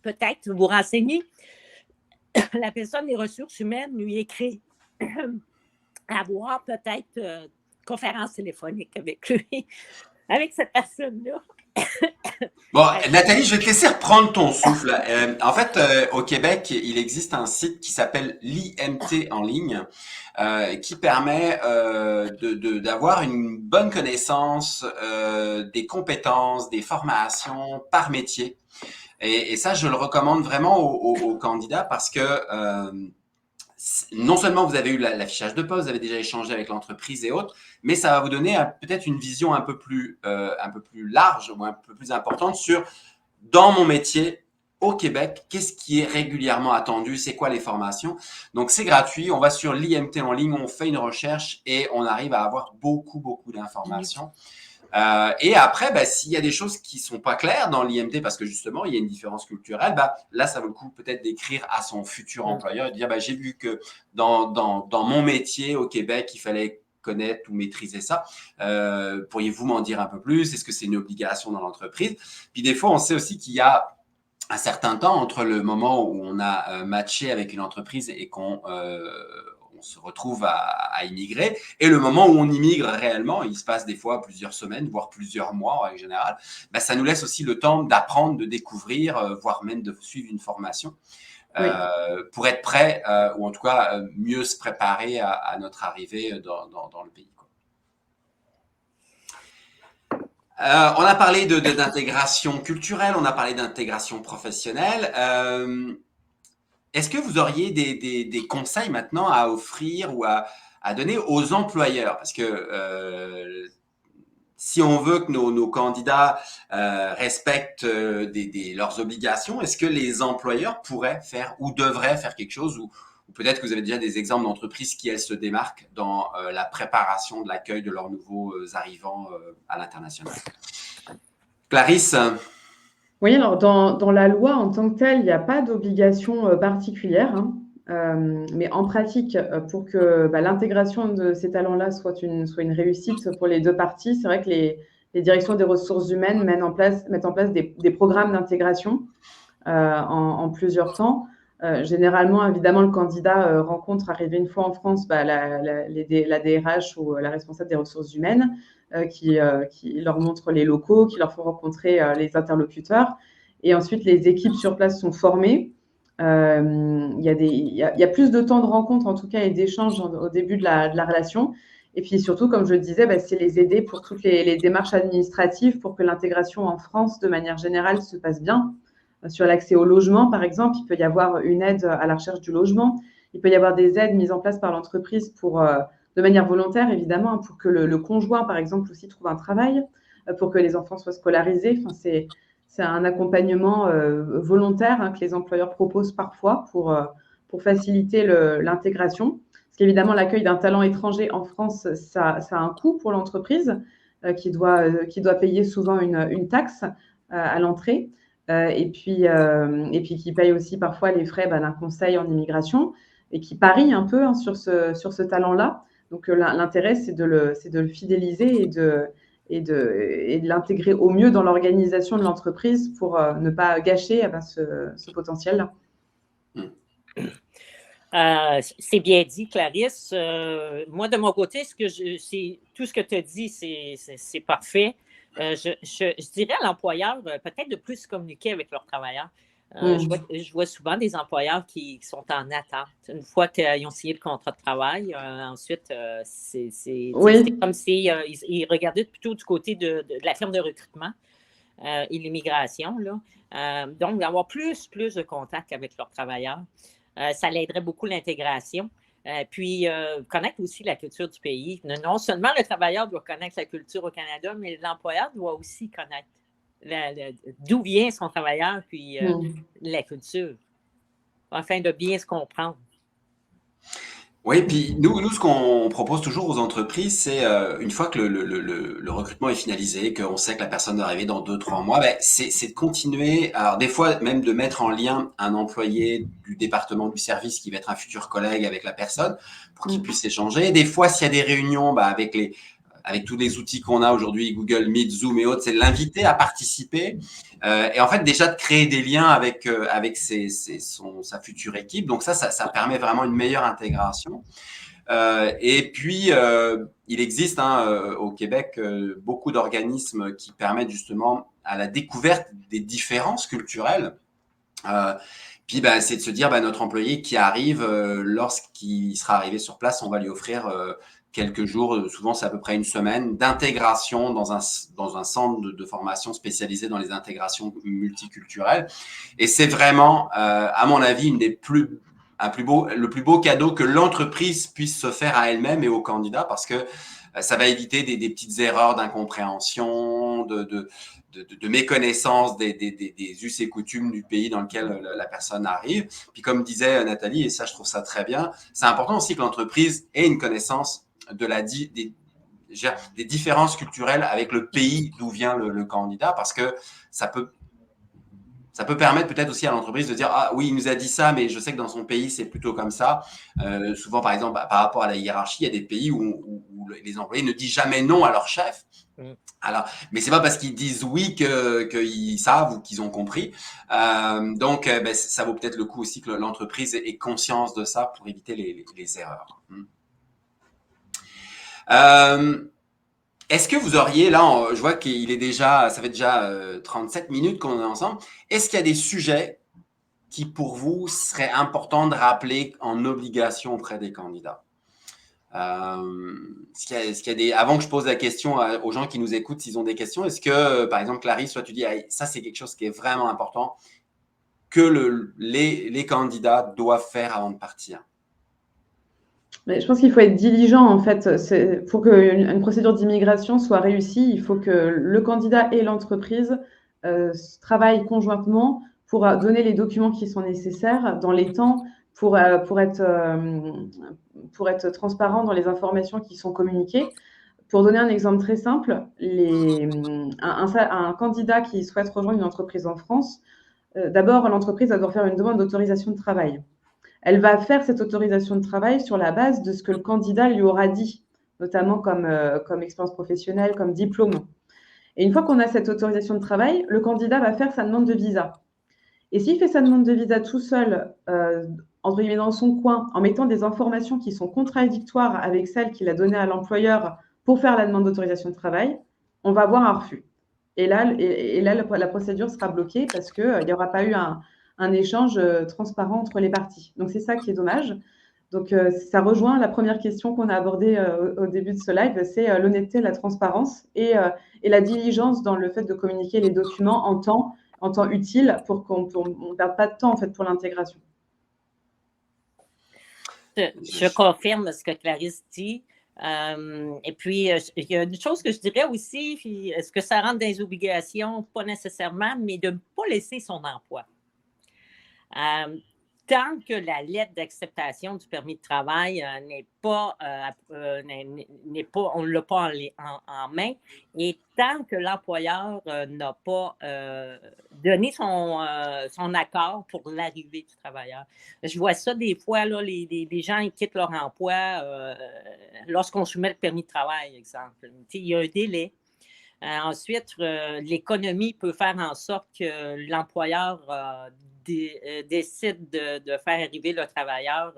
peut-être vous renseigner, la personne des ressources humaines lui écrit avoir peut-être conférence téléphonique avec lui, avec cette personne-là. Bon, Nathalie, je vais te laisser reprendre ton souffle. En fait, au Québec, il existe un site qui s'appelle l'IMT en ligne, qui permet d'avoir une bonne connaissance des compétences, des formations par métier. Et ça, je le recommande vraiment aux candidats parce que non seulement vous avez eu l'affichage de poste, vous avez déjà échangé avec l'entreprise et autres, mais ça va vous donner peut-être une vision un peu plus large ou un peu plus importante sur, dans mon métier, au Québec, qu'est-ce qui est régulièrement attendu, c'est quoi les formations. Donc, c'est gratuit, on va sur l'IMT en ligne, on fait une recherche et on arrive à avoir beaucoup d'informations. Et après, s'il y a des choses qui sont pas claires dans l'IMT, parce que justement, il y a une différence culturelle, là, ça vaut le coup peut-être d'écrire à son futur employeur et de dire, j'ai vu que dans mon métier au Québec, il fallait connaître ou maîtriser ça. Pourriez-vous m'en dire un peu plus? Est-ce que c'est une obligation dans l'entreprise? Puis des fois, on sait aussi qu'il y a un certain temps entre le moment où on a matché avec une entreprise et qu'on se retrouve à immigrer, et le moment où on immigre réellement, il se passe des fois plusieurs semaines, voire plusieurs mois en règle générale, ça nous laisse aussi le temps d'apprendre, de découvrir, voire même de suivre une formation pour être prêt, ou en tout cas mieux se préparer à notre arrivée dans le pays. On a parlé d'intégration culturelle, on a parlé d'intégration professionnelle. Est-ce que vous auriez des conseils maintenant à offrir ou à donner aux employeurs? Parce que si on veut que nos candidats respectent leurs obligations, est-ce que les employeurs pourraient faire ou devraient faire quelque chose, ou peut-être que vous avez déjà des exemples d'entreprises qui, elles, se démarquent dans la préparation de l'accueil de leurs nouveaux arrivants à l'international? Clarisse? Oui, alors dans la loi en tant que telle, il n'y a pas d'obligation particulière, mais en pratique, pour que l'intégration de ces talents-là soit une réussite pour les deux parties, c'est vrai que les directions des ressources humaines mettent en place des programmes d'intégration en plusieurs temps. Généralement, évidemment, le candidat rencontre, arrivé une fois en France, la DRH ou la responsable des ressources humaines qui leur montre les locaux, qui leur font rencontrer les interlocuteurs. Et ensuite, les équipes sur place sont formées. Il y a plus de temps de rencontre, en tout cas, et d'échange au début de la relation. Et puis surtout, comme je le disais, c'est les aider pour toutes les démarches administratives pour que l'intégration en France, de manière générale, se passe bien. Sur l'accès au logement, par exemple, il peut y avoir une aide à la recherche du logement. Il peut y avoir des aides mises en place par l'entreprise de manière volontaire, évidemment, pour que le conjoint, par exemple, aussi trouve un travail, pour que les enfants soient scolarisés. Enfin, c'est un accompagnement volontaire que les employeurs proposent parfois pour faciliter l'intégration. Parce qu'évidemment, l'accueil d'un talent étranger en France, ça a un coût pour l'entreprise qui doit payer souvent une taxe à l'entrée. Et puis qui paye aussi parfois les frais d'un conseil en immigration et qui parie un peu sur ce talent-là. Donc l'intérêt, c'est de le fidéliser et de l'intégrer au mieux dans l'organisation de l'entreprise pour ne pas gâcher ce potentiel-là. C'est bien dit, Clarisse. Moi, de mon côté, tout ce que tu as dit, c'est parfait. Je dirais à l'employeur peut-être de plus communiquer avec leurs travailleurs. Je vois souvent des employeurs qui sont en attente. Une fois qu'ils ont signé le contrat de travail, ensuite, c'est comme s'ils ils regardaient plutôt du côté de la firme de recrutement et l'immigration. Donc, d'avoir plus de contact avec leurs travailleurs, ça l'aiderait beaucoup l'intégration. Puis, connaître aussi la culture du pays. Non seulement le travailleur doit connaître la culture au Canada, mais l'employeur doit aussi connaître d'où vient son travailleur, puis la culture, afin de bien se comprendre. Oui, puis nous, ce qu'on propose toujours aux entreprises, c'est une fois que le recrutement est finalisé, qu'on sait que la personne va arriver dans 2, 3 mois, ben, c'est de continuer, alors des fois même de mettre en lien un employé du département du service qui va être un futur collègue avec la personne pour qu'il puisse échanger. Des fois, s'il y a des réunions avec tous les outils qu'on a aujourd'hui, Google Meet, Zoom et autres, c'est de l'inviter à participer et en fait déjà de créer des liens avec sa future équipe. Donc ça permet vraiment une meilleure intégration. Et puis il existe au Québec beaucoup d'organismes qui permettent justement à la découverte des différences culturelles. Puis c'est de se dire notre employé qui arrive, lorsqu'il sera arrivé sur place, on va lui offrir quelques jours, souvent c'est à peu près une semaine, d'intégration dans un centre de formation spécialisé dans les intégrations multiculturelles. Et c'est vraiment, à mon avis, le plus beau cadeau que l'entreprise puisse se faire à elle-même et aux candidats, parce que ça va éviter des petites erreurs d'incompréhension, de méconnaissance des us et coutumes du pays dans lequel la personne arrive. Puis comme disait Nathalie, et ça je trouve ça très bien, c'est important aussi que l'entreprise ait une connaissance des différences culturelles avec le pays d'où vient le candidat, parce que ça peut permettre peut-être aussi à l'entreprise de dire « Ah oui, il nous a dit ça, mais je sais que dans son pays, c'est plutôt comme ça. » Souvent, par exemple, par rapport à la hiérarchie, il y a des pays où les employés ne disent jamais non à leur chef. Alors, mais c'est pas parce qu'ils disent oui qu'ils savent ou qu'ils ont compris. Donc, ça vaut peut-être le coup aussi que l'entreprise ait conscience de ça pour éviter les erreurs. Est-ce que vous auriez, là, je vois ça fait déjà 37 minutes qu'on est ensemble. Est-ce qu'il y a des sujets qui, pour vous, seraient importants de rappeler en obligation auprès des candidats? Est-ce qu'il y a avant que je pose la question aux gens qui nous écoutent, s'ils ont des questions, est-ce que, par exemple, Clarisse, toi, tu dis, ça, c'est quelque chose qui est vraiment important que les candidats doivent faire avant de partir? Mais je pense qu'il faut être diligent, en fait. Pour qu'une procédure d'immigration soit réussie, il faut que le candidat et l'entreprise travaillent conjointement pour donner les documents qui sont nécessaires dans les temps pour être transparent dans les informations qui sont communiquées. Pour donner un exemple très simple, un candidat qui souhaite rejoindre une entreprise en France, d'abord, l'entreprise va devoir faire une demande d'autorisation de travail. Elle va faire cette autorisation de travail sur la base de ce que le candidat lui aura dit, notamment comme expérience professionnelle, comme diplôme. Et une fois qu'on a cette autorisation de travail, le candidat va faire sa demande de visa. Et s'il fait sa demande de visa tout seul, entre guillemets dans son coin, en mettant des informations qui sont contradictoires avec celles qu'il a données à l'employeur pour faire la demande d'autorisation de travail, on va avoir un refus. Et là, la procédure sera bloquée parce qu'il n'y aura pas eu un échange transparent entre les parties. Donc, c'est ça qui est dommage. Donc, ça rejoint la première question qu'on a abordée au début de ce live, c'est l'honnêteté, la transparence et la diligence dans le fait de communiquer les documents en temps utile pour qu'on ne perde pas de temps en fait, pour l'intégration. Je confirme ce que Clarisse dit. Et puis, il y a une chose que je dirais aussi, est-ce que ça rentre dans les obligations? Pas nécessairement, mais de ne pas laisser son emploi. Tant que la lettre d'acceptation du permis de travail n'est pas, on ne l'a pas en main, et tant que l'employeur n'a pas donné son accord pour l'arrivée du travailleur. Je vois ça des fois, là, les gens ils quittent leur emploi lorsqu'on soumet le permis de travail, exemple. Il y a un délai. Ensuite, l'économie peut faire en sorte que l'employeur décide de faire arriver le travailleur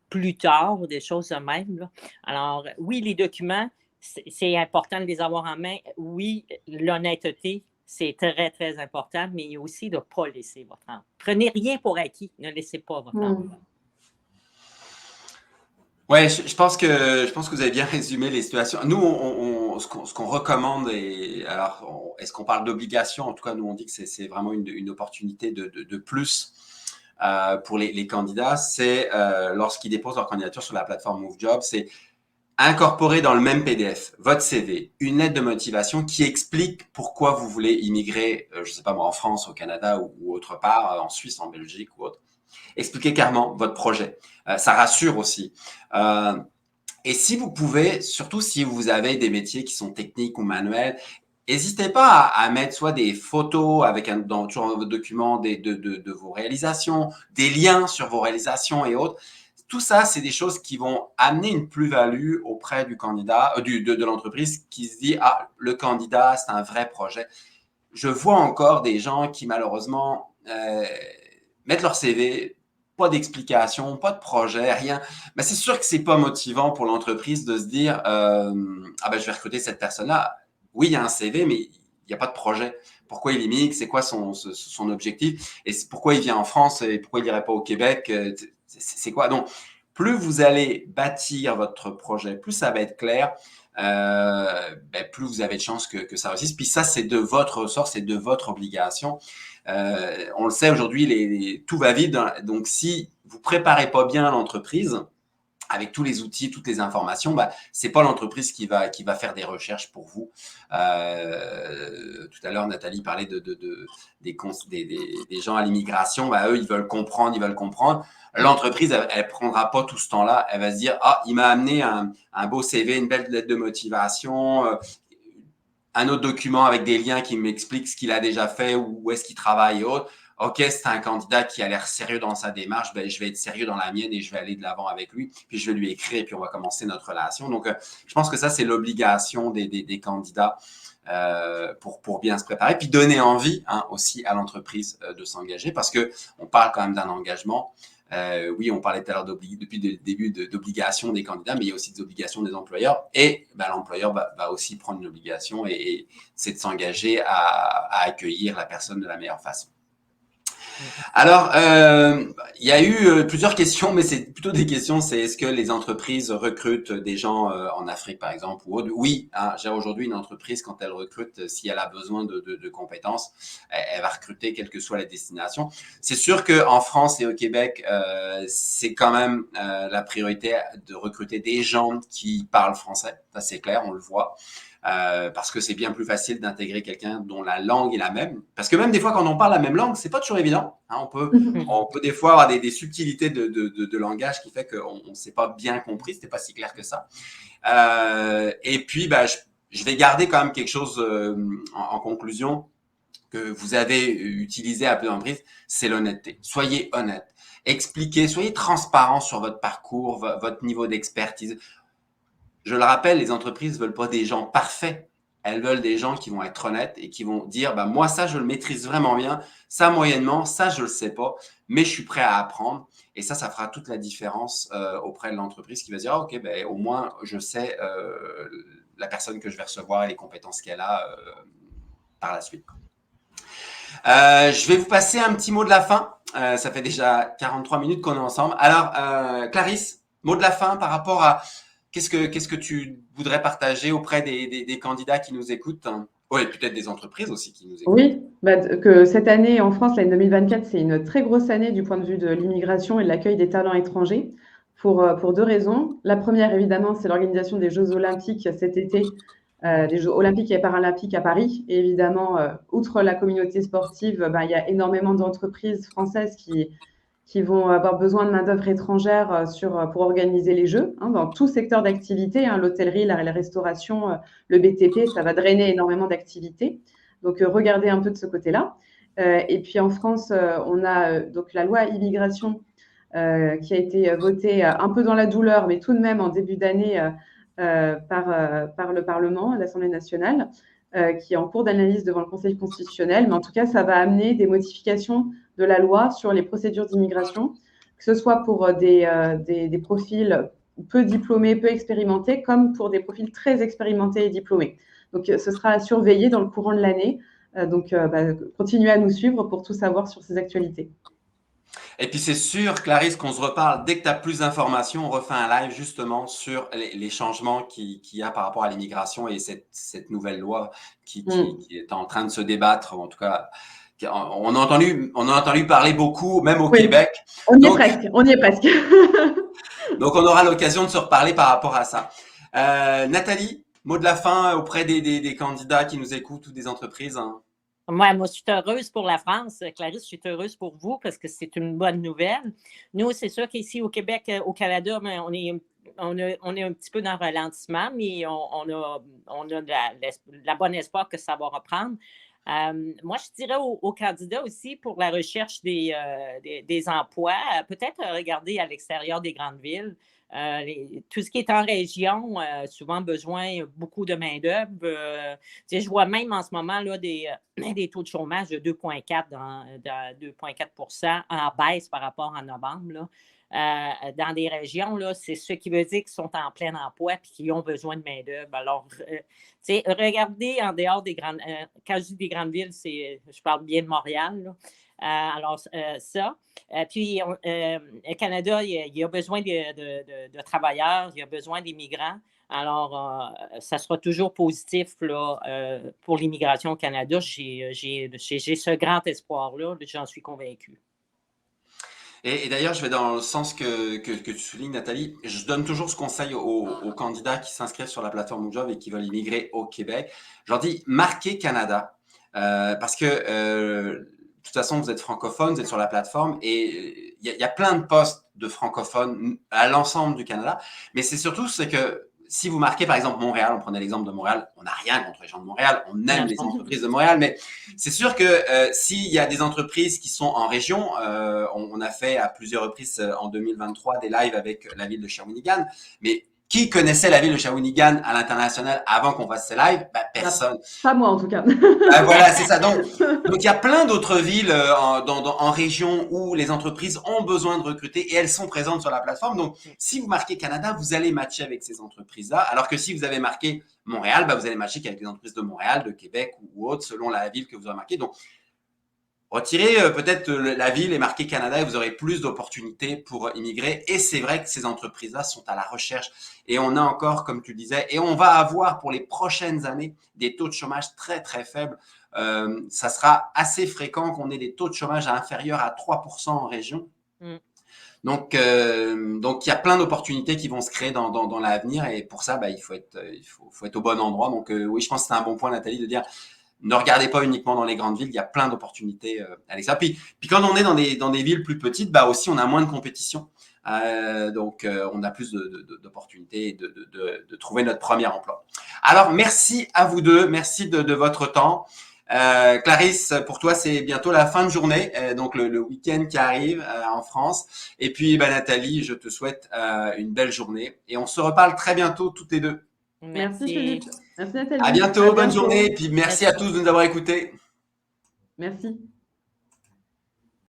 plus tard ou des choses de même. Là. Alors, oui, les documents, c'est important de les avoir en main. Oui, l'honnêteté, c'est très, très important, mais aussi de ne pas laisser votre emploi. Prenez rien pour acquis, ne laissez pas votre emploi. Ouais, je pense que vous avez bien résumé les situations. Nous, ce qu'on recommande, et alors, est-ce qu'on parle d'obligation? En tout cas, nous, on dit que c'est vraiment une opportunité de plus pour les candidats. C'est lorsqu'ils déposent leur candidature sur la plateforme MoveJob, c'est incorporer dans le même PDF votre CV, une lettre de motivation qui explique pourquoi vous voulez immigrer, je sais pas moi, en France, au Canada ou autre part, en Suisse, en Belgique ou autre. Expliquez clairement votre projet. Ça rassure aussi. Et si vous pouvez, surtout si vous avez des métiers qui sont techniques ou manuels, n'hésitez pas à mettre soit des photos avec toujours dans votre document de vos réalisations, des liens sur vos réalisations et autres. Tout ça, c'est des choses qui vont amener une plus-value auprès du candidat, de l'entreprise qui se dit « Ah, le candidat, c'est un vrai projet ». Je vois encore des gens qui, malheureusement, mettent leur CV, pas d'explication, pas de projet, rien. Mais c'est sûr que c'est pas motivant pour l'entreprise de se dire ah ben je vais recruter cette personne-là. Oui, il y a un CV, mais il n'y a pas de projet. Pourquoi il immigre? C'est quoi son objectif? Et pourquoi il vient en France et pourquoi il n'irait pas au Québec? C'est quoi? Donc, plus vous allez bâtir votre projet, plus ça va être clair. Plus vous avez de chances que ça réussisse. Puis ça, c'est de votre ressort, c'est de votre obligation. On le sait aujourd'hui, tout va vite. Donc, si vous préparez pas bien l'entreprise avec tous les outils, toutes les informations, c'est pas l'entreprise qui va faire des recherches pour vous. Tout à l'heure, Nathalie parlait des gens à l'immigration. Eux, ils veulent comprendre. L'entreprise, elle prendra pas tout ce temps-là. Elle va se dire, ah, il m'a amené un beau CV, une belle lettre de motivation, un autre document avec des liens qui m'expliquent ce qu'il a déjà fait, où est-ce qu'il travaille et autres. OK, c'est un candidat qui a l'air sérieux dans sa démarche, je vais être sérieux dans la mienne et je vais aller de l'avant avec lui, puis je vais lui écrire et puis on va commencer notre relation. Donc, je pense que ça, c'est l'obligation des candidats pour bien se préparer, puis donner envie aussi à l'entreprise de s'engager parce qu'on parle quand même d'un engagement. Oui, on parlait tout à l'heure depuis le début d'obligations des candidats, mais il y a aussi des obligations des employeurs. Et l'employeur va aussi prendre une obligation et c'est de s'engager à accueillir la personne de la meilleure façon. Alors, il y a eu plusieurs questions, mais c'est plutôt des questions, c'est est-ce que les entreprises recrutent des gens en Afrique, par exemple, ou autre? Oui, j'ai aujourd'hui une entreprise, quand elle recrute, si elle a besoin de compétences, elle va recruter, quelle que soit la destination. C'est sûr qu'en France et au Québec, c'est quand même la priorité de recruter des gens qui parlent français. Ça, c'est clair, on le voit. Parce que c'est bien plus facile d'intégrer quelqu'un dont la langue est la même. Parce que même des fois, quand on parle la même langue, c'est pas toujours évident. On peut des fois avoir des subtilités de langage qui fait qu'on ne s'est pas bien compris, c'était pas si clair que ça. Et puis, je vais garder quand même quelque chose en conclusion que vous avez utilisé à plusieurs reprises, c'est l'honnêteté. Soyez honnête. Expliquez, soyez transparent sur votre parcours, votre niveau d'expertise. Je le rappelle, les entreprises ne veulent pas des gens parfaits. Elles veulent des gens qui vont être honnêtes et qui vont dire moi, ça, je le maîtrise vraiment bien. Ça, moyennement, ça, je ne le sais pas, mais je suis prêt à apprendre. Et ça fera toute la différence auprès de l'entreprise qui va dire OK, au moins, je sais la personne que je vais recevoir et les compétences qu'elle a par la suite. Je vais vous passer un petit mot de la fin. Ça fait déjà 43 minutes qu'on est ensemble. Alors, Clarisse, mot de la fin par rapport à qu'est-ce que tu voudrais partager auprès des candidats qui nous écoutent? Oui, peut-être des entreprises aussi qui nous écoutent. Oui, que cette année en France, l'année 2024, c'est une très grosse année du point de vue de l'immigration et de l'accueil des talents étrangers pour deux raisons. La première, évidemment, c'est l'organisation des Jeux olympiques cet été, des Jeux olympiques et paralympiques à Paris. Et évidemment, outre la communauté sportive, il y a énormément d'entreprises françaises qui vont avoir besoin de main-d'œuvre étrangère pour organiser les Jeux, dans tout secteur d'activité, l'hôtellerie, la restauration, le BTP, ça va drainer énormément d'activités. Donc, regardez un peu de ce côté-là. Et puis, en France, on a donc la loi immigration qui a été votée un peu dans la douleur, mais tout de même en début d'année par le Parlement, l'Assemblée nationale, qui est en cours d'analyse devant le Conseil constitutionnel. Mais en tout cas, ça va amener des modifications de la loi sur les procédures d'immigration, que ce soit pour des profils peu diplômés, peu expérimentés, comme pour des profils très expérimentés et diplômés. Donc, ce sera à surveiller dans le courant de l'année Donc, continuez à nous suivre pour tout savoir sur ces actualités. Et puis c'est sûr, Clarisse, qu'on se reparle dès que tu as plus d'informations. On refait un live justement sur les changements qu'il y a par rapport à l'immigration et cette nouvelle loi qui est en train de se débattre. En tout cas, on a entendu parler beaucoup, même au Québec. On y est presque. Donc on aura l'occasion de se reparler par rapport à ça. Nathalie, mot de la fin auprès des candidats qui nous écoutent ou des entreprises. Moi, je suis heureuse pour la France. Clarisse, je suis heureuse pour vous parce que c'est une bonne nouvelle. Nous, c'est sûr qu'ici au Québec, au Canada, on est un petit peu dans le ralentissement, mais on a la bonne espoir que ça va reprendre. Moi, je dirais aux candidats aussi pour la recherche des emplois, peut-être regarder à l'extérieur des grandes villes. Tout ce qui est en région, souvent besoin beaucoup de main-d'œuvre. Je vois même en ce moment là, des taux de chômage de 2,4 2,4 en baisse par rapport à novembre. Là. Dans des régions, là, c'est ce qui veut dire qu'ils sont en plein emploi et qu'ils ont besoin de main-d'œuvre. Alors, regardez en dehors des grandes. Quand je dis des grandes villes, je parle bien de Montréal. Là. Alors, ça. Puis, au Canada, il y a besoin de travailleurs, il y a besoin d'immigrants. Alors, ça sera toujours positif là, pour l'immigration au Canada. J'ai ce grand espoir-là, j'en suis convaincue. Et d'ailleurs, je vais dans le sens que tu soulignes, Nathalie. Je donne toujours ce conseil aux candidats qui s'inscrivent sur la plateforme MoveJob et qui veulent immigrer au Québec. Je leur dis, marquez Canada, parce que de toute façon, vous êtes francophone, vous êtes sur la plateforme et il y a plein de postes de francophones à l'ensemble du Canada. Mais c'est surtout, c'est que si vous marquez par exemple Montréal, on prenait l'exemple de Montréal, on n'a rien contre les gens de Montréal, on aime les entreprises de Montréal, mais c'est sûr que s'il y a des entreprises qui sont en région, on a fait à plusieurs reprises en 2023 des lives avec la ville de Shawinigan, mais qui connaissait la ville de Shawinigan à l'international avant qu'on fasse ces lives? Personne. Pas moi en tout cas. Voilà, c'est ça. Donc il y a plein d'autres villes en région où les entreprises ont besoin de recruter et elles sont présentes sur la plateforme. Donc, si vous marquez Canada, vous allez matcher avec ces entreprises-là. Alors que si vous avez marqué Montréal, vous allez matcher avec les entreprises de Montréal, de Québec ou autres, selon la ville que vous aurez marquée. Donc, retirez peut-être la ville et marquez Canada et vous aurez plus d'opportunités pour immigrer. Et c'est vrai que ces entreprises-là sont à la recherche. Et on a encore, comme tu le disais, et on va avoir pour les prochaines années des taux de chômage très, très faibles. Ça sera assez fréquent qu'on ait des taux de chômage inférieurs à 3% en région. Donc, il y a plein d'opportunités qui vont se créer dans l'avenir. Et pour ça, il faut être au bon endroit. Donc, oui, je pense que c'est un bon point, Nathalie, de dire ne regardez pas uniquement dans les grandes villes, il y a plein d'opportunités à l'extérieur. Puis quand on est dans des villes plus petites, aussi on a moins de compétition. Donc on a plus d'opportunités de trouver notre premier emploi. Alors merci à vous deux, merci de votre temps. Clarisse, pour toi c'est bientôt la fin de journée, donc le week-end qui arrive en France. Et puis Nathalie, je te souhaite une belle journée et on se reparle très bientôt toutes les deux. Merci Philippe. Merci Nathalie. À bientôt, bonne journée et puis merci à tous de nous avoir écoutés. Merci.